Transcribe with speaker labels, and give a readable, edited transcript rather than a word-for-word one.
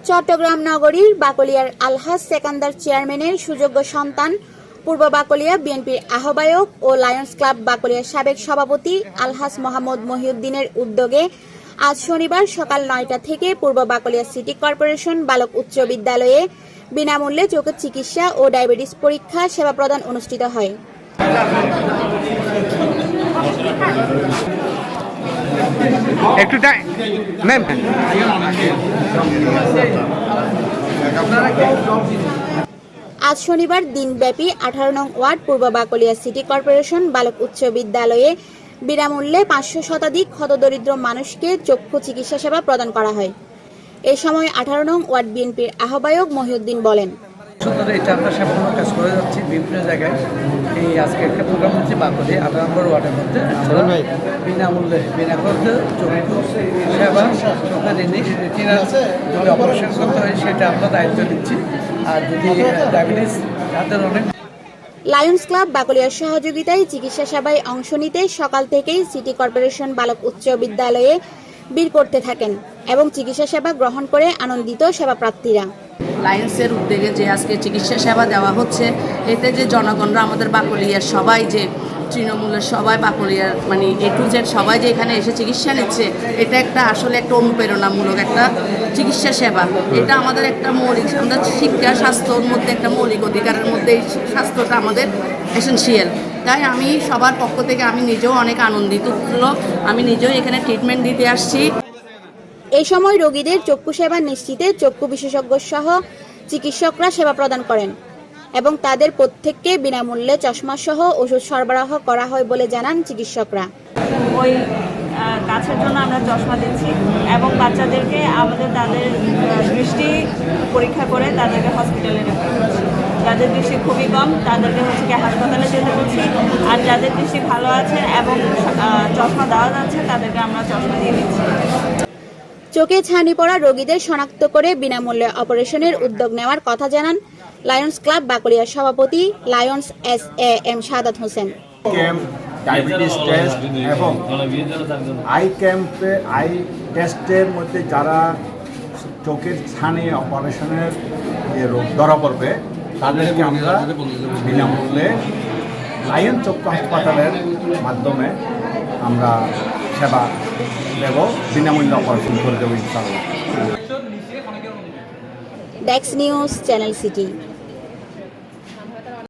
Speaker 1: চট্টগ্রাম নগরীর বাকলিয়ার আলহাজ সেকান্দার চেয়ারম্যানের সুযোগ্য সন্তান পূর্ব বাকলিয়া বিএনপির আহ্বায়ক ও লায়ন্স ক্লাব বাকলিয়ার সাবেক সভাপতি আলহাজ মোহাম্মদ মহিউদ্দিনের উদ্যোগে আজ শনিবার সকাল ৯টা থেকে পূর্ব বাকলিয়া সিটি কর্পোরেশন বালক উচ্চ বিদ্যালয়ে বিনামূল্যে চোখের চিকিৎসা ও ডায়াবেটিস পরীক্ষা সেবা প্রদান অনুষ্ঠিত হয়। আজ শনিবার দিনব্যাপী ১৮ নং ওয়ার্ড পূর্ব বাকলিয়া সিটি কর্পোরেশন বালক উচ্চ বিদ্যালয়ে বিনামূল্যে ৫০০ শতাধিক হতদরিদ্র মানুষকে চক্ষু চিকিৎসা সেবা প্রদান করা হয়। এ সময় ১৮ নং ওয়ার্ড বিএনপির আহ্বায়ক মহিউদ্দিন বলেন,
Speaker 2: এটা আমরা সেবা কাজ করে যাচ্ছি বিভিন্ন জায়গায়। এই আজকে একটা প্রোগ্রাম হচ্ছে বাকলিয়া ১৮ নম্বর ওয়ার্ডের মধ্যে বিনামূল্যে বিনা খরচে চক্ষু সেবা চোখের যদি অপারেশন করতে হয় সেটা আমরা দায়িত্ব নিচ্ছি। আর যদি ডায়াবেটিস তাদের অনেক
Speaker 1: লায়ন্স ক্লাব বাকলিয়ার সহযোগিতায় চিকিৎসা সেবায় অংশ নিতে সকাল থেকেই সিটি কর্পোরেশন বালক উচ্চ বিদ্যালয়ে ভিড় করতে থাকেন এবং চিকিৎসা সেবা গ্রহণ করে আনন্দিত সেবা প্রার্থীরা।
Speaker 3: লায়ন্সের উদ্যোগে যে আজকে চিকিৎসা সেবা দেওয়া হচ্ছে, এতে যে জনগণরা আমাদের বাকলিয়ার সবাই যে তৃণমূলের সবাই বাকলিয়ার মানে A to Z সবাই যে এখানে এসে চিকিৎসা নিচ্ছে, এটা একটা আসলে একটা অনুপ্রেরণামূলক একটা চিকিৎসা সেবা। এটা আমাদের একটা মৌলিক, আমরা শিক্ষা স্বাস্থ্যর মধ্যে একটা মৌলিক অধিকারের মধ্যে এই স্বাস্থ্যটা আমাদের এসেনশিয়াল। তাই আমি সবার পক্ষ থেকে আমি নিজেও অনেক আনন্দিত, আমি নিজেও এখানে ট্রিটমেন্ট দিতে আসছি।
Speaker 1: এই সময় রোগীদের চক্ষু সেবা নিশ্চিতে চক্ষু বিশেষজ্ঞ সহ চিকিৎসকরা সেবা প্রদান করেন এবং তাদের প্রত্যেককে বিনামূল্যে চশমা সহ ওষুধ সরবরাহ করা হয় বলে জানান চিকিৎসকরা।
Speaker 4: ওই কাছের জন্য আমরা চশমা দিচ্ছি এবং বাচ্চাদেরকে আমাদের তাদের দৃষ্টি পরীক্ষা করে তাদেরকে হসপিটালে রেফার করছি। যাদের দৃষ্টি খুবই কম তাদেরকে হচ্ছে কি হাসপাতালে যেতে বলছি, আর যাদের দৃষ্টি ভালো আছে এবং চশমা দেওয়া যাচ্ছে তাদেরকে আমরা চশমা দিয়ে দিচ্ছি।
Speaker 1: চোখে ছানি পড়া রোগীদের শনাক্ত করে বিনামূল্যে অপারেশনের উদ্যোগ নেওয়ার কথা জানান লায়ন্স ক্লাব বাকলিয়ার সভাপতি Lions SAM Sadat Hossain.
Speaker 5: Diabetes test এবং আই টেস্টের মধ্যে যারা চোখের ছানি অপারেশনের রোগ ধরা পড়বে তাদেরকে আমরা বিনামূল্যে লায়ন চক্ষু হাসপাতালের মাধ্যমে আমরা সেবা দেব, বিনামূল্যে অপারেশন করে দেবো ইনশাআল্লাহ।
Speaker 1: ডেক্স নিউজ, চ্যানেল সিটি।